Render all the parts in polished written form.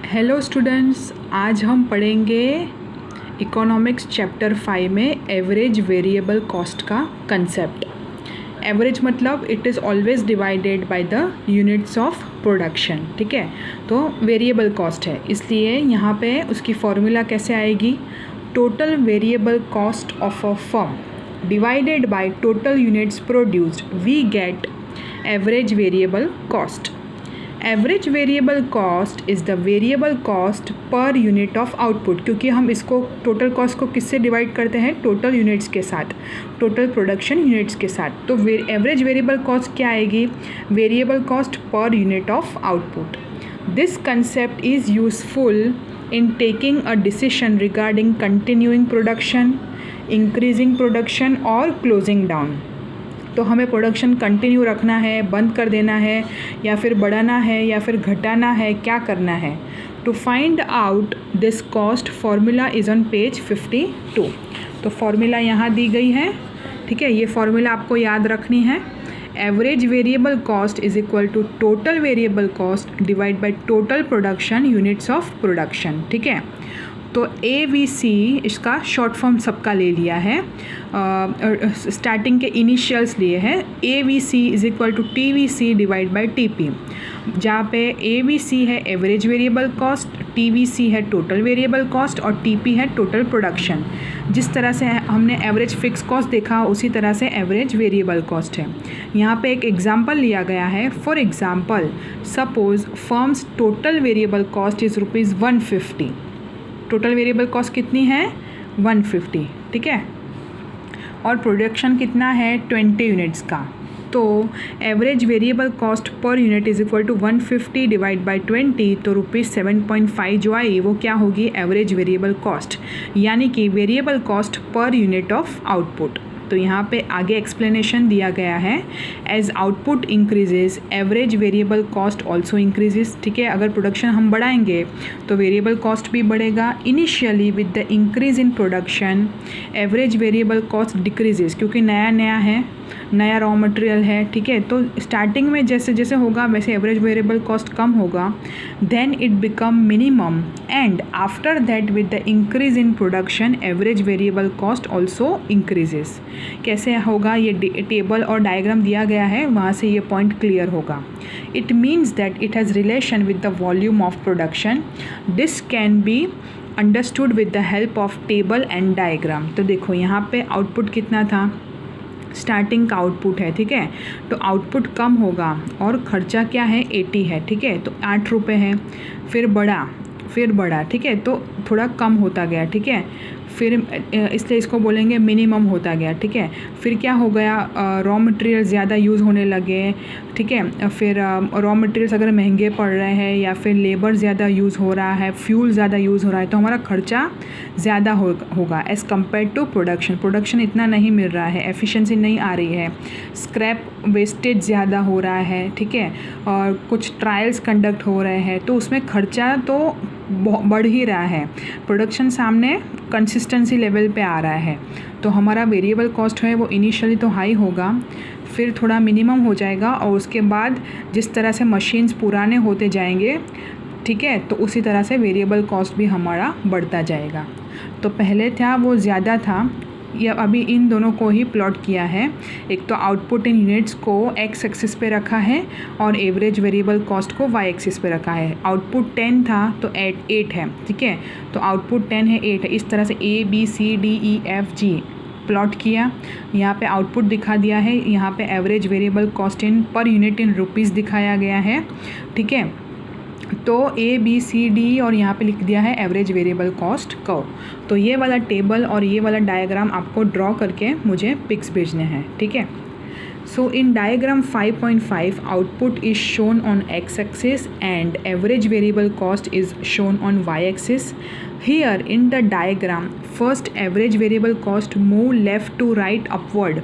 Hello students, आज हम पढ़ेंगे इकोनॉमिक्स चैप्टर 5 में एवरेज वेरिएबल कॉस्ट का कंसेप्ट। एवरेज मतलब it is always divided by the units of production. ठीक है, तो वेरिएबल कॉस्ट है, इसलिए यहाँ पे उसकी फॉर्मूला कैसे आएगी? Total variable cost of a firm divided by total units produced, we get average variable cost. Average variable cost is the variable cost per unit of output, क्योंकि हम इसको टोटल कॉस्ट को किससे डिवाइड करते हैं? Total units के साथ, total production units के साथ। तो एवरेज वेरिएबल कॉस्ट क्या आएगी? Variable cost per unit of output. This concept is useful in taking a decision regarding continuing production, increasing production और closing down। तो हमें प्रोडक्शन कंटिन्यू रखना है, बंद कर देना है, या फिर बढ़ाना है, या फिर घटाना है, क्या करना है? To find out this cost formula is on page 52। तो फॉर्मूला यहाँ दी गई है। ठीक है, ये फॉर्मूला आपको याद रखनी है। Average variable cost is equal to total variable cost divide by total production units of production. ठीक है, तो AVC इसका शॉर्ट फॉर्म सबका ले लिया है, स्टार्टिंग के इनिशियल्स लिए हैं। AVC is equal to TVC divide by TP, जहाँ पे AVC है एवरेज वेरिएबल कॉस्ट, TVC है टोटल वेरिएबल कॉस्ट और TP है टोटल प्रोडक्शन। जिस तरह से हमने एवरेज फिक्स कॉस्ट देखा, उसी तरह से एवरेज वेरिएबल कॉस्ट है। यहाँ पे एक एग्जांपल लिया गया है। For example, suppose firms total variable cost is ₹150। Total variable cost कितनी है? 150। ठीक है, और प्रोडक्शन कितना है? 20 यूनिट्स का। तो average variable cost per unit is equal to 150 divide by 20, तो ₹7.5 जो आई वो क्या होगी? एवरेज वेरिएबल कॉस्ट, यानी कि variable cost per unit of output. तो यहाँ पे आगे एक्सप्लेनेशन दिया गया है, as output increases average variable cost also increases. ठीक है, अगर प्रोडक्शन हम बढ़ाएंगे तो वेरिएबल कॉस्ट भी बढ़ेगा। Initially with the increase in production average variable cost decreases, क्योंकि नया नया है, नया रॉ मटेरियल है। ठीक है, तो स्टार्टिंग में जैसे जैसे होगा वैसे एवरेज वेरिएबल कॉस्ट कम होगा, then it become minimum, and after that with the increase in production average variable cost also increases. कैसे होगा? ये टेबल और डायग्राम दिया गया है, वहाँ से ये पॉइंट क्लियर होगा। It means that it has relation with the volume of production. This can be understood with the help of table and diagram. तो देखो यहाँ पे आउटपुट कितना था? स्टार्टिंग का आउटपुट है। ठीक है, तो आउटपुट कम होगा और खर्चा क्या है? 80 है। ठीक है, तो 8 रुपये है, फिर बढ़ा। ठीक है, तो थोड़ा कम होता गया। ठीक है, फिर इसलिए इसको बोलेंगे मिनिमम होता गया। ठीक है, फिर क्या हो गया? रॉ मटेरियल ज़्यादा यूज़ होने लगे। ठीक है, फिर रॉ मटेरियल्स अगर महंगे पड़ रहे हैं, या फिर लेबर ज़्यादा यूज़ हो रहा है, फ्यूल ज़्यादा यूज़ हो रहा है, तो हमारा खर्चा ज़्यादा होगा as compare to production. Production इतना नहीं मिल रहा है, एफिशिएंसी नहीं आ रही है, स्क्रैप वेस्टेज ज़्यादा हो रहा है। ठीक है, और कुछ ट्रायल्स कंडक्ट हो रहे हैं, तो उसमें खर्चा तो बढ़ ही रहा है। प्रोडक्शन सामने कंसिस्टेंसी लेवल पे आ रहा है, तो हमारा वेरिएबल कॉस्ट है वो इनिशियली तो हाई होगा, फिर थोड़ा मिनिमम हो जाएगा, और उसके बाद जिस तरह से मशीन्स पुराने होते जाएंगे, ठीक है, तो उसी तरह से वेरिएबल कॉस्ट भी हमारा बढ़ता जाएगा। तो पहले था वो ज़्यादा था, या अभी इन दोनों को ही प्लॉट किया है। एक तो आउटपुट इन यूनिट्स को एक्स एक्सिस पे रखा है, और एवरेज वेरिएबल कॉस्ट को वाई एक्सिस पे रखा है। आउटपुट 10 था तो 8 है। ठीक है, तो आउटपुट 10 है, 8 है। इस तरह से ABCDEFG प्लॉट किया। यहाँ पे आउटपुट दिखा दिया है, यहाँ पे average variable cost in per unit in rupees दिखाया गया है। ठीक है, तो ABCD और यहाँ पे लिख दिया है एवरेज वेरिएबल कॉस्ट कर्व। तो ये वाला टेबल और ये वाला डायग्राम आपको ड्रॉ करके मुझे पिक्स भेजने हैं। ठीक है, so in diagram 5.5 output is shown on x axis and average variable cost is shown on y axis. Here in the diagram first average variable cost move left to right upward.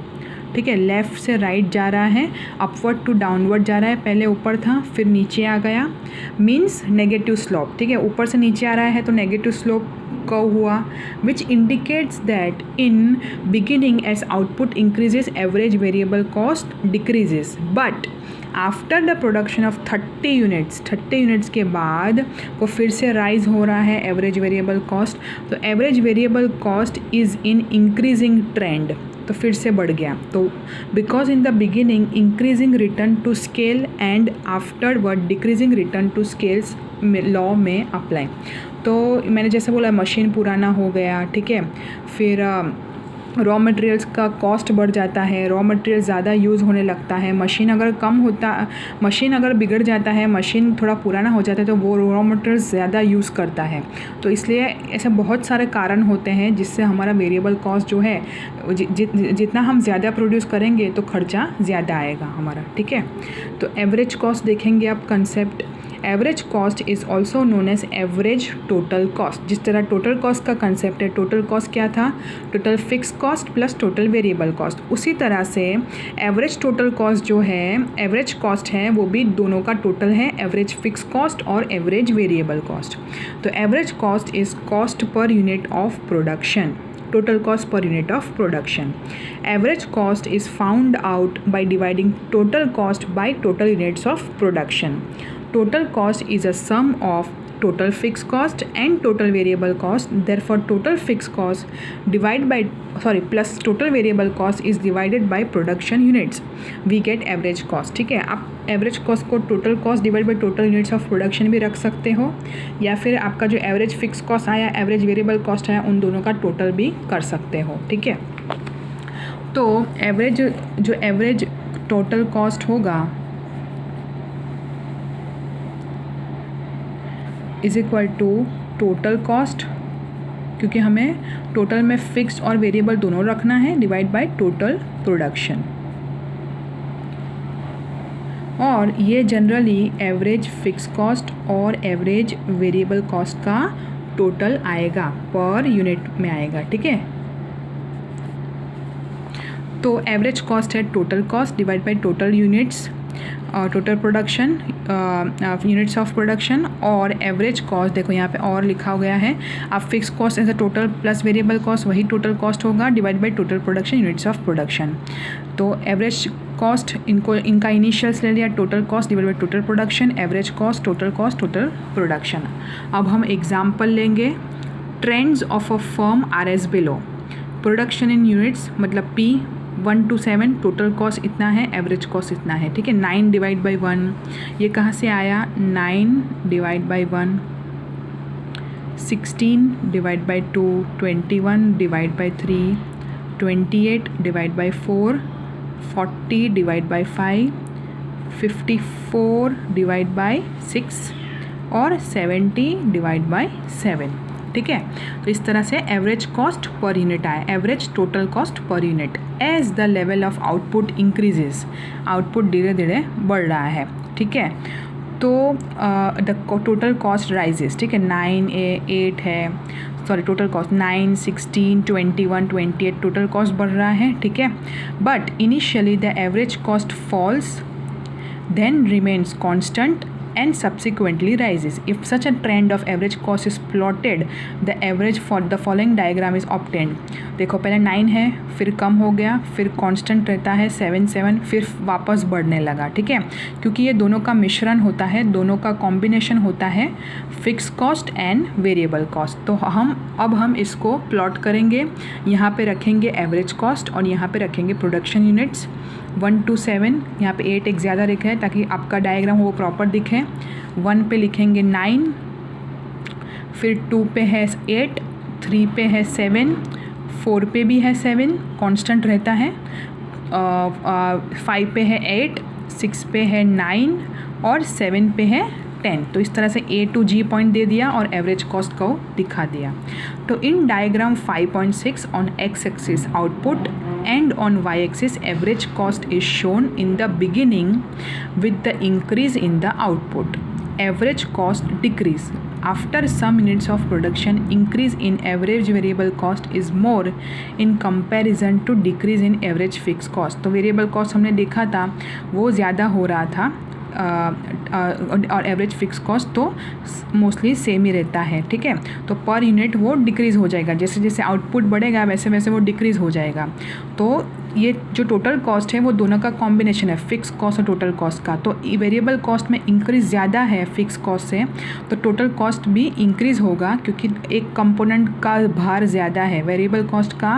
ठीक है, left से right जा रहा है, upward to downward जा रहा है। पहले ऊपर था, फिर नीचे आ गया, मीन्स नेगेटिव स्लोप। ठीक है, ऊपर से नीचे आ रहा है तो नेगेटिव स्लोप कर्व हुआ, which indicates that in beginning as output increases average variable cost decreases, but after the production of 30 units के बाद वो फिर से राइज हो रहा है एवरेज वेरिएबल कॉस्ट। तो average variable cost is in increasing trend, तो फिर से बढ़ गया। तो because in the beginning increasing return to scale and afterward decreasing return to scales law में अप्लाई। तो मैंने जैसे बोला मशीन पुराना हो गया, ठीक है, फिर रॉ मटेरियल्स का कॉस्ट बढ़ जाता है, रॉ मटेरियल ज़्यादा यूज़ होने लगता है, मशीन अगर बिगड़ जाता है, मशीन थोड़ा पुराना हो जाता है तो वो रॉ मटेरियल्स ज़्यादा यूज़ करता है। तो इसलिए ऐसे बहुत सारे कारण होते हैं जिससे हमारा वेरिएबल कॉस्ट जो है जितना हम ज़्यादा प्रोड्यूस करेंगे तो खर्चा ज़्यादा आएगा हमारा, ठीक है। तो एवरेज कॉस्ट देखेंगे आप concept. Average cost is also known as average total cost. जिस तरह टोटल कॉस्ट का कंसेप्ट है, टोटल कॉस्ट क्या था, total fix cost plus total variable cost, उसी तरह से एवरेज टोटल कॉस्ट जो है, एवरेज कॉस्ट है, वो भी दोनों का टोटल है, एवरेज फिक्स कॉस्ट और एवरेज वेरिएबल कॉस्ट। तो average cost is cost per unit of production, total cost per unit of production. Average cost is found out by dividing total cost by total units of production. Total cost is a sum of total fixed cost and total variable cost. Therefore total fixed cost plus total variable cost is divided by production units. We get average cost, ठीक है। आप average cost को total cost divide by total units of production भी रख सकते हो, या फिर आपका जो एवरेज फिक्स कॉस्ट आया, एवरेज वेरिएबल कॉस्ट आया, उन दोनों का टोटल भी कर सकते हो, ठीक है। तो एवरेज टोटल कॉस्ट होगा is equal to total cost, क्योंकि हमें टोटल में फिक्स्ड और वेरिएबल दोनों रखना है, डिवाइड बाय टोटल प्रोडक्शन। और ये जनरली एवरेज फिक्स कॉस्ट और एवरेज वेरिएबल कॉस्ट का टोटल आएगा, पर यूनिट में आएगा, ठीक है। तो एवरेज कॉस्ट है total cost divide by total units, total production units of production, और एवरेज कॉस्ट देखो यहाँ पे और लिखा गया है। अब fix cost as a total plus variable cost, वही टोटल कॉस्ट होगा divide by total production units of production. तो एवरेज कॉस्ट इनका इनिशियल्स ले लिया, total cost divide by total production, average cost, total production. अब हम एग्जाम्पल लेंगे। Trends of a firm are as below. Production in units मतलब P 1 to 7, total cost इतना है, एवरेज कॉस्ट इतना है, ठीक है। 9 डिवाइड बाई 1, ये कहाँ से आया, 9 divide by 1, 16 divide by 2, 21 divide by 3, 28 divide by 4, 40 divide by 5, 54 divide by 6 और 70 डिवाइड बाई 7, ठीक है। तो इस तरह से एवरेज कॉस्ट पर यूनिट आया, average total cost per unit. As the level of output increases, output धीरे धीरे बढ़ रहा है, ठीक है। तो द टोटल कॉस्ट राइजेस, ठीक है। 8 है, sorry total cost 9, 16, 21, 28 total cost बढ़ रहा है, ठीक है। But initially the average cost falls, then remains constant and subsequently rises. If such a trend of average cost is plotted, the average for the following diagram is obtained. देखो पहले 9 है, फिर कम हो गया, फिर कांस्टेंट रहता है 7, फिर वापस बढ़ने लगा, ठीक है। क्योंकि ये दोनों का मिश्रण होता है, दोनों का कॉम्बिनेशन होता है, fix cost and variable cost. तो अब हम इसको प्लॉट करेंगे। यहाँ पे रखेंगे एवरेज कॉस्ट और यहाँ पे रखेंगे प्रोडक्शन यूनिट्स 1 to 7। यहाँ पे 8 एक ज़्यादा लिखा है ताकि आपका डायग्राम वो प्रॉपर दिखे। 1 पे लिखेंगे 9, फिर 2 पे है 8, 3 पे है 7, 4 पे भी है 7 कांस्टेंट रहता है, 5 पे है 8, 6 पे है 9 और 7 पे है 10। तो इस तरह से A to G पॉइंट दे दिया और एवरेज कॉस्ट को दिखा दिया। तो in diagram 5.6 on x axis output and on y-axis average cost is shown in the beginning with the increase in the output. Average cost decrease after some units of production. Increase in average variable cost is more in comparison to decrease in average fixed cost. तो variable cost हमने देखा था वो ज़्यादा हो रहा था और एवरेज फिक्स कॉस्ट तो मोस्टली सेम ही रहता है, ठीक है। तो पर यूनिट वो डिक्रीज़ हो जाएगा, जैसे जैसे आउटपुट बढ़ेगा वैसे वैसे वो डिक्रीज़ हो जाएगा। तो ये जो टोटल कॉस्ट है वो दोनों का कॉम्बिनेशन है, फिक्स कॉस्ट और टोटल कॉस्ट का। तो वेरिएबल कॉस्ट में इंक्रीज़ ज़्यादा है फिक्स कॉस्ट से, तो टोटल कॉस्ट भी इंक्रीज़ होगा क्योंकि एक कंपोनेंट का भार ज़्यादा है। वेरिएबल कॉस्ट का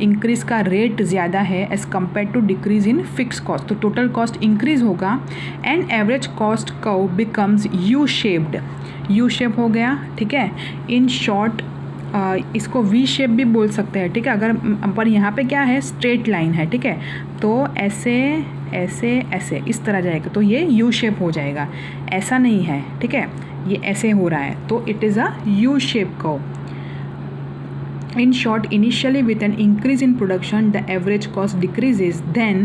इंक्रीज़ का रेट ज़्यादा है as compare to decrease in fix cost, तो टोटल कॉस्ट इंक्रीज़ होगा and average cost curve becomes U shaped. U shape हो गया, ठीक है। इन शॉर्ट इसको वी शेप भी बोल सकते हैं, ठीक है। अगर पर यहाँ पे क्या है, स्ट्रेट लाइन है, ठीक है, तो ऐसे ऐसे ऐसे इस तरह जाएगा तो ये यू शेप हो जाएगा। ऐसा नहीं है, ठीक है, ये ऐसे हो रहा है तो it is a U shape curve. In short, initially with an increase in production, the average cost decreases. Then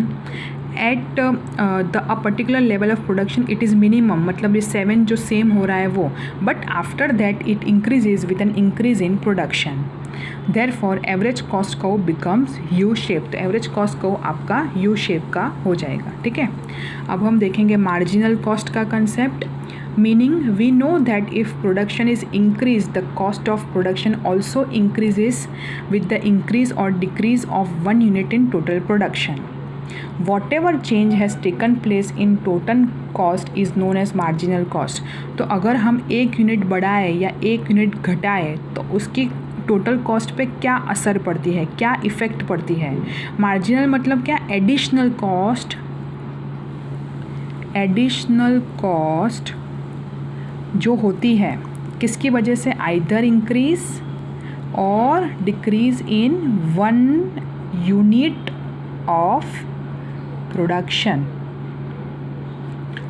at a particular level of production, it is minimum. मतलब ये 7 जो सेम हो रहा है वो, but after that it increases with an increase in production. Therefore, average cost curve becomes U-shaped. तो average cost curve आपका U-shape का हो जाएगा, ठीक है। अब हम देखेंगे marginal cost का concept. Meaning we know that if production is increased, the cost of production also increases with the increase or decrease of 1 unit in total production. Whatever change has taken place in total cost is known as marginal cost. तो अगर हम 1 unit बढ़ाए या 1 unit घटाए तो उसकी total cost पे क्या असर पड़ती है, क्या इफ़ेक्ट पड़ती है। मार्जिनल मतलब क्या, एडिशनल कॉस्ट जो होती है किसकी वजह से, आइदर इंक्रीज और decrease in 1 unit of production,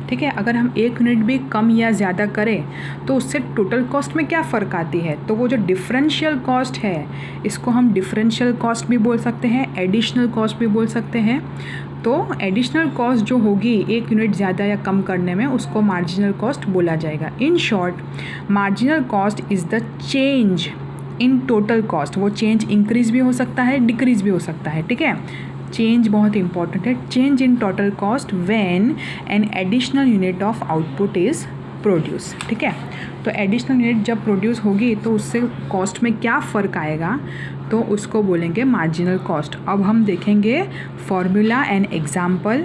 ठीक है। अगर हम 1 यूनिट भी कम या ज़्यादा करें तो उससे टोटल कॉस्ट में क्या फ़र्क आती है, तो वो जो डिफरेंशियल कॉस्ट है इसको हम डिफरेंशियल कॉस्ट भी बोल सकते हैं, एडिशनल कॉस्ट भी बोल सकते हैं। तो एडिशनल कॉस्ट जो होगी 1 यूनिट ज़्यादा या कम करने में उसको मार्जिनल कॉस्ट बोला जाएगा। In short, marginal cost is the change in total cost. वो चेंज इंक्रीज भी हो सकता है, डिक्रीज भी हो सकता है, ठीक है। चेंज बहुत इंपॉर्टेंट है, change in total cost when an additional unit of output is produce, ठीक है। तो एडिशनल यूनिट जब प्रोड्यूस होगी तो उससे कॉस्ट में क्या फ़र्क आएगा, तो उसको बोलेंगे मार्जिनल कॉस्ट। अब हम देखेंगे formula and example.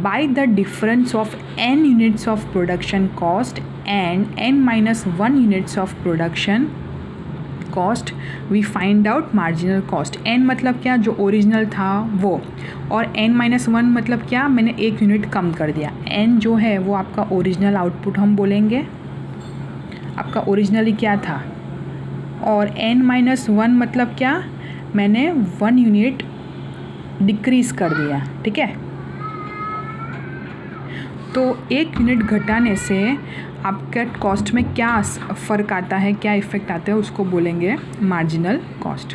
By the difference of n units of production cost and n-1 units of production cost we find out marginal cost. n मतलब क्या, जो ओरिजिनल था वो, और n-1 मतलब क्या, मैंने 1 यूनिट कम कर दिया। n जो है वो आपका ओरिजिनल आउटपुट हम बोलेंगे, आपका ओरिजिनली क्या था, और n-1 मतलब क्या, मैंने 1 यूनिट डिक्रीज़ कर दिया, ठीक है। तो 1 यूनिट घटाने से आपका कॉस्ट में क्या फ़र्क आता है, क्या इफ़ेक्ट आता है, उसको बोलेंगे मार्जिनल कॉस्ट।